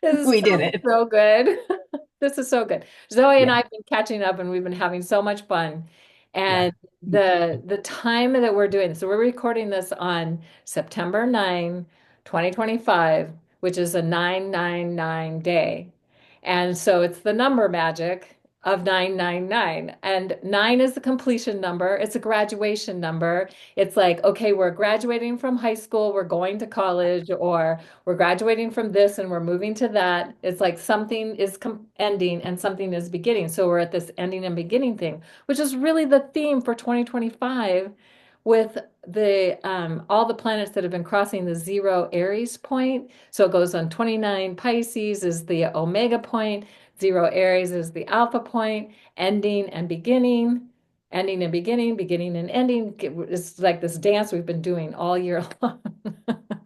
This is We did it. so good. This is so good. Zoe and Yeah. I have been catching up and we've been having so much fun. Yeah. And the time that we're doing this, so we're recording this on September 9, 2025, which is a 999 day. And so it's the number magic of 999. And nine is the completion number. It's a graduation number. It's like, okay, we're graduating from high school, we're going to college, or we're graduating from this and we're moving to that. It's like something is ending and something is beginning. So we're at this ending and beginning thing, which is really the theme for 2025 with the all the planets that have been crossing the zero Aries point. So it goes on 29 Pisces is the omega point, zero Aries is the alpha point, ending and beginning. Ending and beginning, beginning and ending. It's like this dance we've been doing all year long.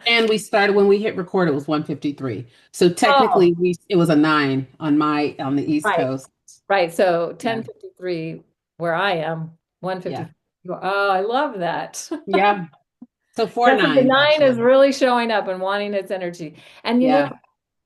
And we started when we hit record, it was 1:53. So Oh, technically it was a 9 on the East right. Coast. Right. So Yeah. 10:53 where I am, Yeah. 1:53. Oh, I love that. Yeah. So four Yes, the nines nine is actually. really showing up and wanting its energy. And Yeah.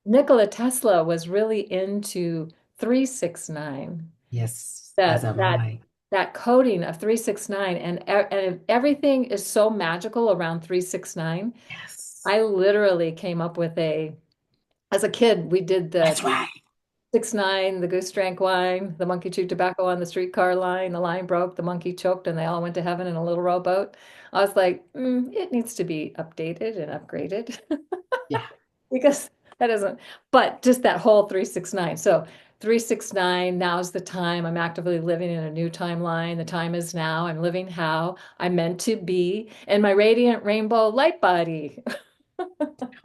Nikola Tesla was really into 369. Yes. As That am that I. that coding of 369 and everything is so magical around 369. Yes. I literally came up with as a kid, we did the That's right. 6 9, the goose drank wine, the monkey chewed tobacco on the streetcar line, the line broke, the monkey choked, and they all went to heaven in a little rowboat. I was like, it needs to be updated and upgraded Yeah. because that isn't, but just that whole 369. So 369, now's the time. I'm actively living in a new timeline. The time is now. I'm living how I'm meant to be in my radiant rainbow light body.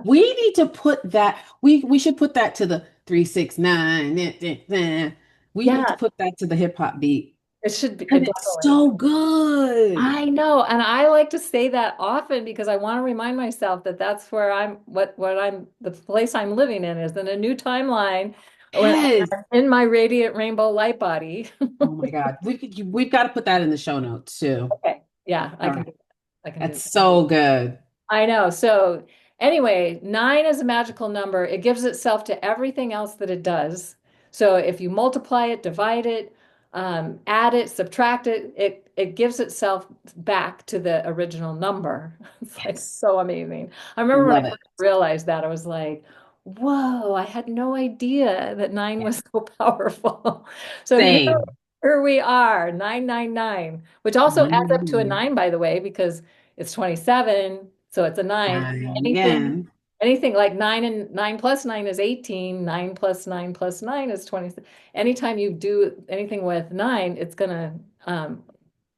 We need to put that, we should put that to the 369. We need to Yeah, put that to the hip hop beat. it should be Because it's definitely. so good. I know, and I like to say that often because I want to remind myself that that's where the place I'm living in is in a new timeline when Yes. I'm in my radiant rainbow light body. Oh my God. We've got to put that in the show notes too. Okay, yeah, I All can right. do that. I can do That's that. so good. I know. So anyway, nine is a magical number. It gives itself to everything else that it does. So if you multiply it, divide it, add it, subtract it, it gives itself back to the original number. It's like Yes. so amazing. I remember when I Love it. first realized that, I was like, whoa, I had no idea that nine Yeah. was so powerful. So Same. here we are, 999, which also adds up to a 999. nine, by the way, because it's 27, so it's a nine. Nine Anything, again. anything like nine and nine plus nine is 18. Nine plus nine plus nine is 20. Anytime you do anything with nine, it's gonna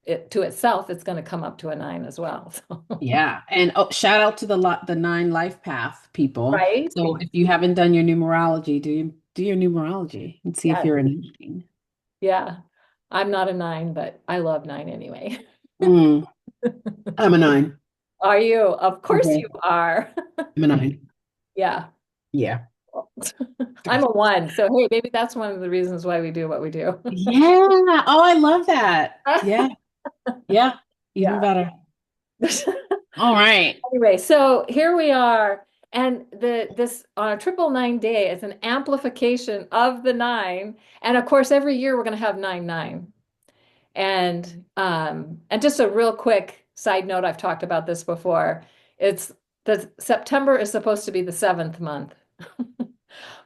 it to itself, it's gonna come up to a nine as well. So, Yeah. And oh, shout out to the nine life path people. right? So if you haven't done your numerology, do your numerology and see if Yes. you're a nine. Yeah. I'm not a nine, but I love nine anyway. Mm, I'm a nine. Are you? Of course you Okay. are. I'm a nine. Yeah. Yeah. I'm a one. So hey, maybe that's one of the reasons why we do what we do. Yeah. Oh, I love that. Yeah. Yeah. Even Yeah. better. All right. Anyway, so here we are, and this on a 999 day is an amplification of the nine, and of course every year we're going to have 99. And just a real quick side note, I've talked about this before. It's the September is supposed to be the seventh month,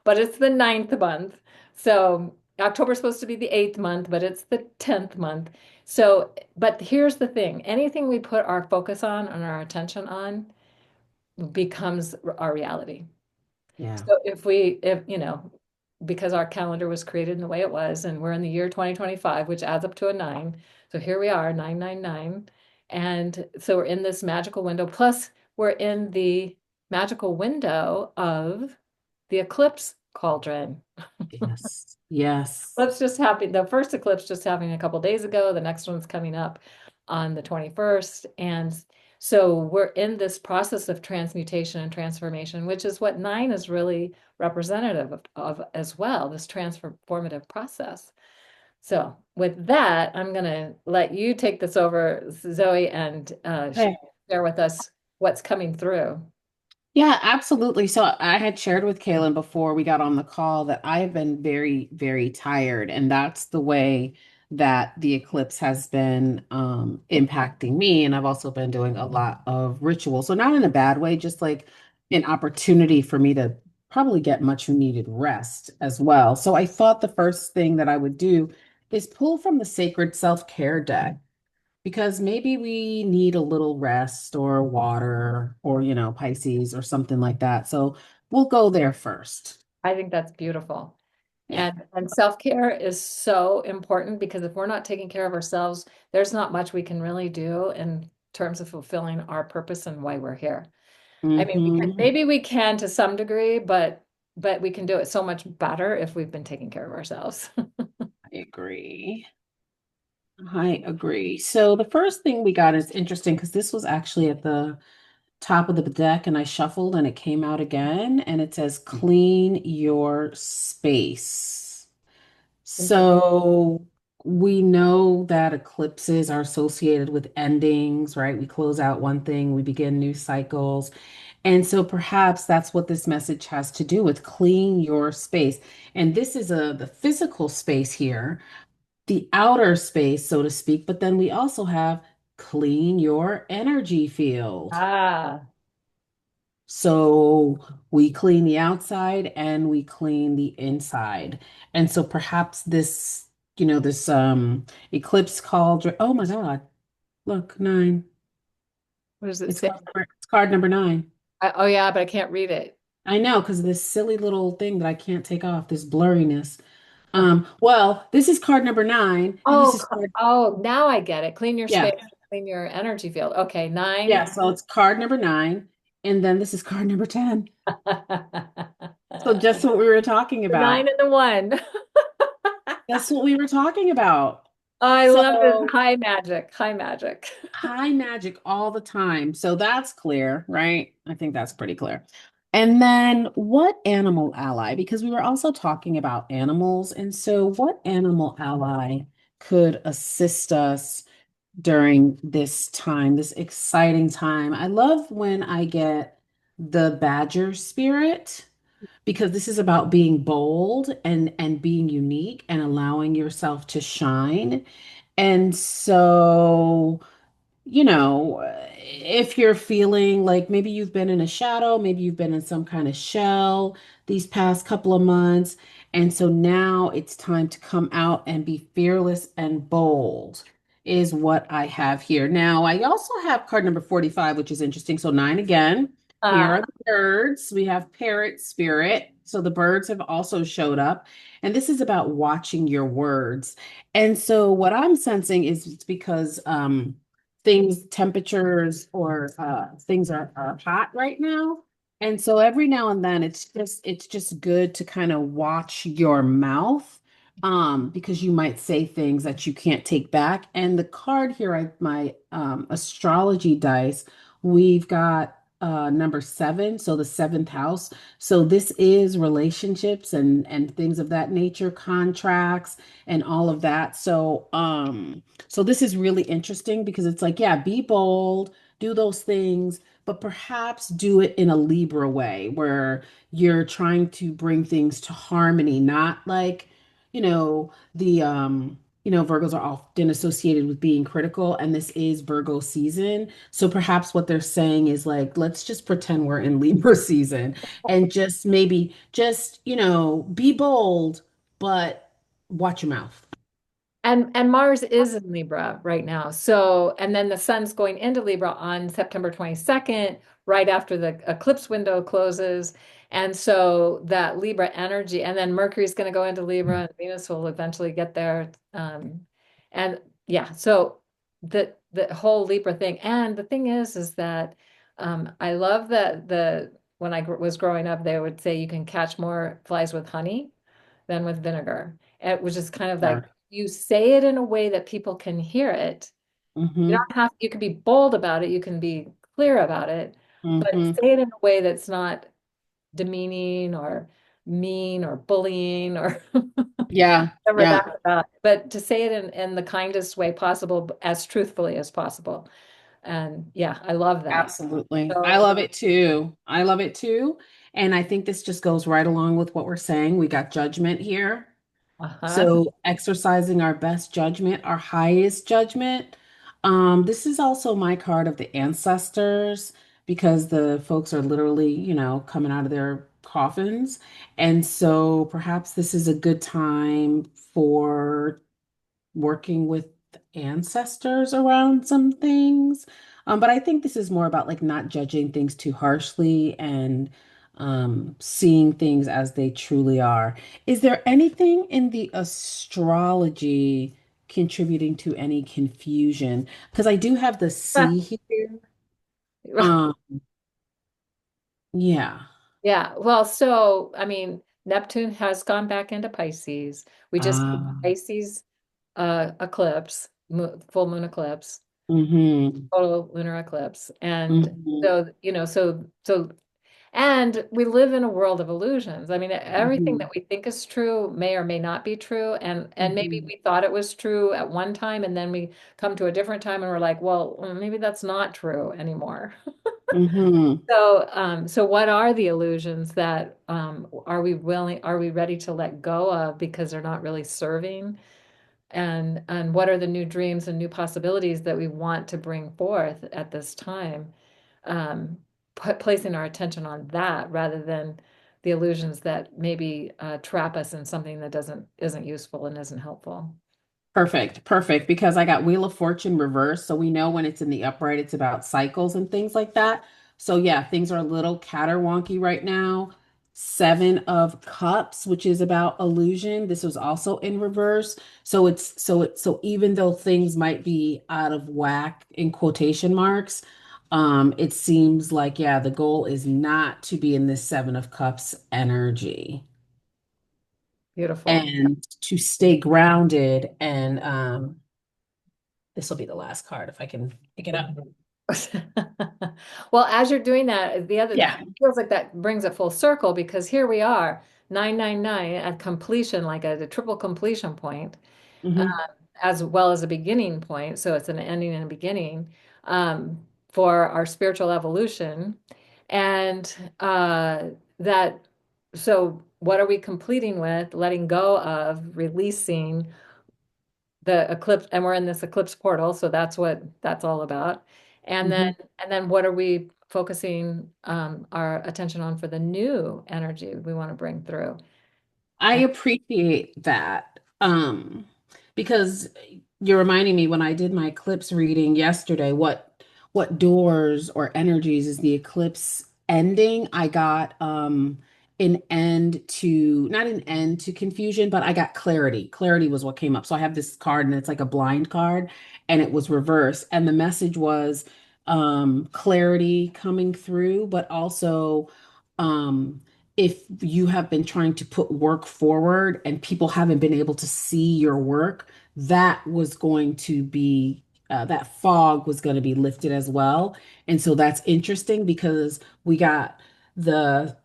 but it's the ninth month. So October is supposed to be the eighth month, but it's the 10th month. So, but here's the thing, anything we put our focus on and our attention on becomes our reality. Yeah. So if because our calendar was created in the way it was, and we're in the year 2025, which adds up to a nine. So here we are, 999. And so we're in this magical window. Plus, we're in the magical window of the eclipse cauldron. Yes. Yes. Eclipse just happened. The first eclipse just happened a couple days ago. The next one's coming up on the 21st. And so we're in this process of transmutation and transformation, which is what nine is really representative of as well, this transformative process. So with that, I'm going to let you take this over, Zoe, and Okay. share with us what's coming through. Yeah, absolutely. So I had shared with Kaylin before we got on the call that I've been very, very tired, and that's the way that the eclipse has been impacting me. And I've also been doing a lot of ritual. So not in a bad way, just like an opportunity for me to probably get much needed rest as well. So I thought the first thing that I would do is pull from the sacred self-care deck because maybe we need a little rest or water or, Pisces or something like that. So we'll go there first. I think that's beautiful. Yeah. And self-care is so important because if we're not taking care of ourselves, there's not much we can really do in terms of fulfilling our purpose and why we're here. I mean, Hmm. maybe we can to some degree, but we can do it so much better if we've been taking care of ourselves. I agree. I agree. So the first thing we got is interesting because this was actually at the top of the deck and I shuffled and it came out again and it says clean your space. Interesting. So we know that eclipses are associated with endings, right? We close out one thing, we begin new cycles. And so perhaps that's what this message has to do with clean your space. And this is the physical space here, the outer space, so to speak, but then we also have clean your energy field. Ah, So we clean the outside and we clean the inside. And so perhaps this eclipse cauldron. Oh my God, look, nine. what does it It's say? card number nine. Oh yeah, but I can't read it. I know, because of this silly little thing that I can't take off, this blurriness. Well, this is card number nine, and this Oh, is card, oh, now I get it. Clean your yeah, space, clean your energy field. Okay, yeah, nine. so it's card number nine, and then this is card number 10. So The just what we were talking nine about. and the one. That's what we were talking about. I love this. So High magic, high magic. high magic all the time. So that's clear, right? I think that's pretty clear. And then what animal ally? Because we were also talking about animals. And so what animal ally could assist us during this time, this exciting time? I love when I get the badger spirit because this is about being bold and being unique and allowing yourself to shine. And so if you're feeling like maybe you've been in a shadow, maybe you've been in some kind of shell these past couple of months, and so now it's time to come out and be fearless and bold, is what I have here. Now, I also have card number 45, which is interesting. So, nine again. Here Uh, are the birds. We have parrot spirit. So, the birds have also showed up. And this is about watching your words. And so, what I'm sensing is it's because temperatures or things are hot right now. And so every now and then it's just good to kind of watch your mouth because you might say things that you can't take back. And the card here, my astrology dice, we've got number seven, so the seventh house. So this is relationships and things of that nature, contracts and all of that. So this is really interesting because it's like, yeah, be bold, do those things, but perhaps do it in a Libra way where you're trying to bring things to harmony, not like, Virgos are often associated with being critical, and this is Virgo season. So perhaps what they're saying is like, let's just pretend we're in Libra season and just maybe be bold, but watch your mouth. and Mars is in Libra right now. So, and then the sun's going into Libra on September 22nd, right after the eclipse window closes. And so that Libra energy, and then Mercury's going to go into Libra and Venus will eventually get there. And yeah, so the whole Libra thing. And the thing is that I love that when I was growing up, they would say you can catch more flies with honey than with vinegar. It was just kind of like Sure. you say it in a way that people can hear it. You Mm-hmm. don't have, you can be bold about it, you can be clear about it, but Mm-hmm. say it in a way that's not demeaning or mean or bullying or Yeah. whatever Yeah. that's about. But to say it in the kindest way possible, as truthfully as possible. And yeah, I love that. Absolutely. I So, love it too. I love it too. And I think this just goes right along with what we're saying. We got judgment here. uh-huh. So exercising our best judgment, our highest judgment. This is also my card of the ancestors because the folks are literally, coming out of their coffins. And so perhaps this is a good time for working with ancestors around some things. But I think this is more about like not judging things too harshly and seeing things as they truly are. Is there anything in the astrology contributing to any confusion? Because I do have the sea here. Um, yeah. Yeah, well, so I mean, Neptune has gone back into Pisces. We just had Um, Pisces eclipse, full moon eclipse, mhm, total lunar eclipse. And mhm, so, and we live in a world of illusions. I mean, everything mhm, that we think is true may or may not be true. And maybe mhm, we thought it was true at one time, and then we come to a different time and we're like, well, maybe that's not true anymore. mhm. So what are the illusions that are we ready to let go of because they're not really serving? And what are the new dreams and new possibilities that we want to bring forth at this time? Placing our attention on that rather than the illusions that maybe trap us in something that doesn't isn't useful and isn't helpful. Perfect, perfect. Because I got Wheel of Fortune reversed. So we know when it's in the upright, it's about cycles and things like that. So yeah, things are a little caterwonky right now. Seven of Cups, which is about illusion. This was also in reverse. So even though things might be out of whack in quotation marks, it seems like, yeah, the goal is not to be in this Seven of Cups energy Beautiful. and to stay grounded and this will be the last card if I can pick it up. Well, as you're doing that, the other Yeah. feels like that brings it full circle because here we are, 999 at completion, like at a triple completion point, uh, Hmm. as well as a beginning point. So it's an ending and a beginning for our spiritual evolution. And that, so what are we completing with? Letting go of, releasing the eclipse, and we're in this eclipse portal, so that's what that's all about. And then Hmm. and then what are we focusing our attention on for the new energy we want to bring through? I And appreciate that. Because you're reminding me when I did my eclipse reading yesterday, what doors or energies is the eclipse ending? I got an end to not an end to confusion, but I got clarity. Clarity was what came up. So I have this card and it's like a blind card and it was reversed. And the message was clarity coming through, but also um if you have been trying to put work forward and people haven't been able to see your work, that was going to be that fog was going to be lifted as well. And so that's interesting because we got the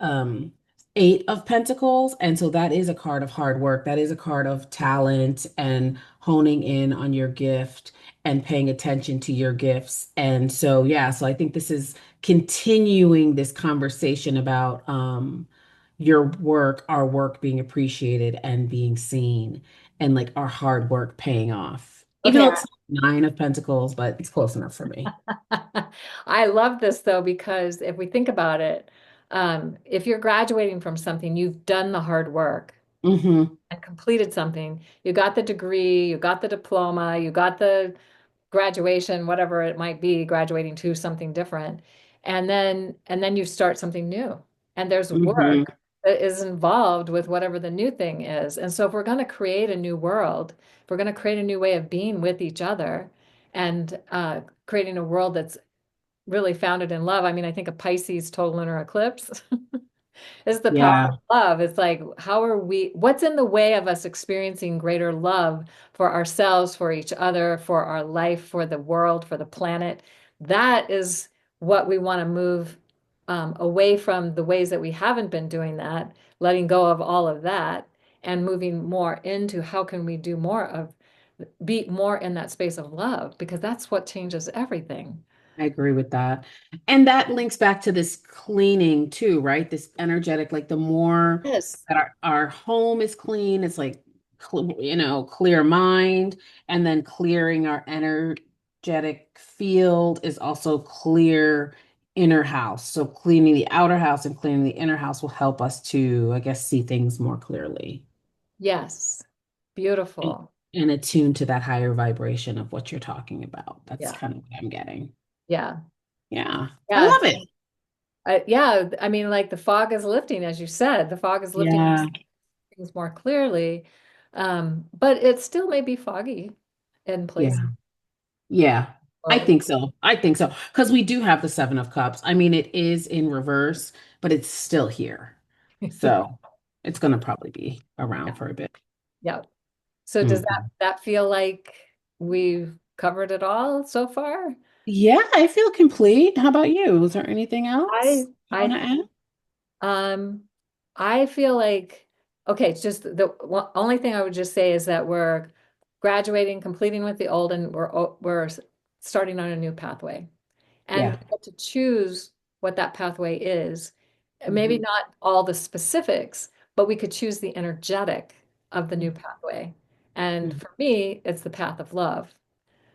Eight of Pentacles. And so that is a card of hard work. That is a card of talent and honing in on your gift and paying attention to your gifts. And so, yeah, so I think this is continuing this conversation about your work, our work being appreciated and being seen, and like our hard work paying off. Even okay, though it's Nine of Pentacles, but it's close enough for me. I love this though because if we think about it, if you're graduating from something, you've done the hard work Hmm. and completed something. You got the degree, you got the diploma, you got the graduation, whatever it might be, graduating to something different. And then you start something new. And there's Hmm. work that is involved with whatever the new thing is. And so if we're going to create a new world, if we're going to create a new way of being with each other and creating a world that's really founded in love. I mean, I think a Pisces total lunar eclipse is the power Yeah. of love. It's like, what's in the way of us experiencing greater love for ourselves, for each other, for our life, for the world, for the planet? That is what we want to move away from the ways that we haven't been doing that, letting go of all of that, and moving more into how can we be more in that space of love, because that's what changes everything. I agree with that. And that links back to this cleaning too, right? This energetic, like the more Yes. that our home is clean, it's like, clear mind. And then clearing our energetic field is also clear inner house. So cleaning the outer house and cleaning the inner house will help us to, I guess, see things more clearly Yes. and, Beautiful. and attune to that higher vibration of what you're talking about. That's Yeah. kind of what I'm getting. Yeah. Yeah, I Yeah. love it. Yeah. I mean, like the fog is lifting, as you said, the fog is lifting Yeah, things more clearly. But it still may be foggy in places. yeah, yeah. I Well, think so. I think so. Because we do have the Seven of Cups. I mean, it is in reverse, but it's still here. So it's going to probably be around yeah. for a bit. Yeah. So does Mhm. that feel like we've covered it all so far? Yeah, I feel complete. How about you? Is there anything else you want I to add? Um, I feel like, okay, it's just the only thing I would just say is that we're graduating, completing with the old, and we're starting on a new pathway. And we Yeah. get to choose what that pathway is. And maybe Hmm. not all the specifics, but we could choose the energetic of the new pathway. And for me, it's the path of love.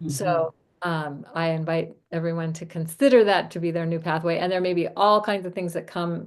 Hmm. So I invite everyone to consider that to be their new pathway. And there may be all kinds of things that come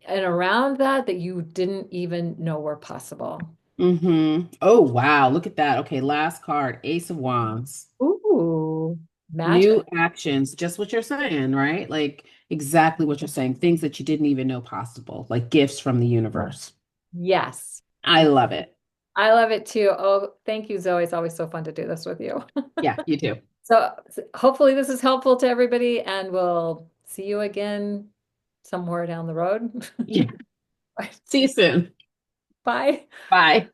and around that that you didn't even know were possible. Oh, wow. Look at that. Okay, last card, Ace of Wands. Ooh, magic. New actions, just what you're saying, right? Like exactly what you're saying, things that you didn't even know possible, like gifts from the universe. Yes. I love it. I love it too. Oh, thank you, Zoe. It's always so fun to do this with you. Yeah, you too. So hopefully this is helpful to everybody, and we'll see you again somewhere down the road. Yeah. See you soon. Bye. Bye.